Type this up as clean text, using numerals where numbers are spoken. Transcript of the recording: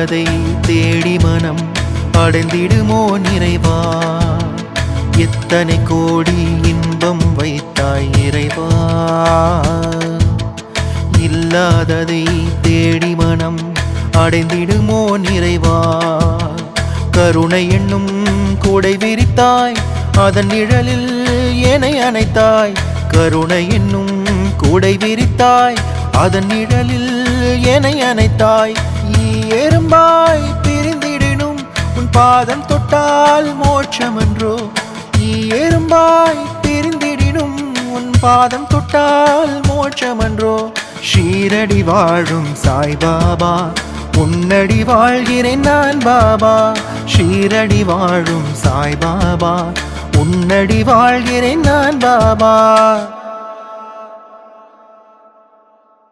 இல்லாததை தேடி மனம் அடைந்திடுமோ நிறைவா? எத்தனை கோடி இன்பம் வைத்தாய் இறைவா. இல்லாததை தேடி மனம் அடைந்திடுமோ நிறைவா? கருணை என்னும் கூடை விரித்தாய், அதன் நிழலில் என்னை அணைத்தாய். கருணை என்னும் கூடை விரித்தாய், அதன் நிழலில் என்னை அணைத்தாய். எறும்பாய் பிரிந்திடினும் உன் பாதம் தொட்டால் மோட்சமன்றோ? எறும்பாய் பிரிந்திடினும் உன் பாதம் தொட்டால் மோட்சமன்றோ? ஷீரடி வாழும் சாய்பாபா, உன்னடி வாழ்கிறேன் நான் பாபா. ஷீரடி வாழும் சாய்பாபா, உன்னடி வாழ்கிறேன் நான் பாபா.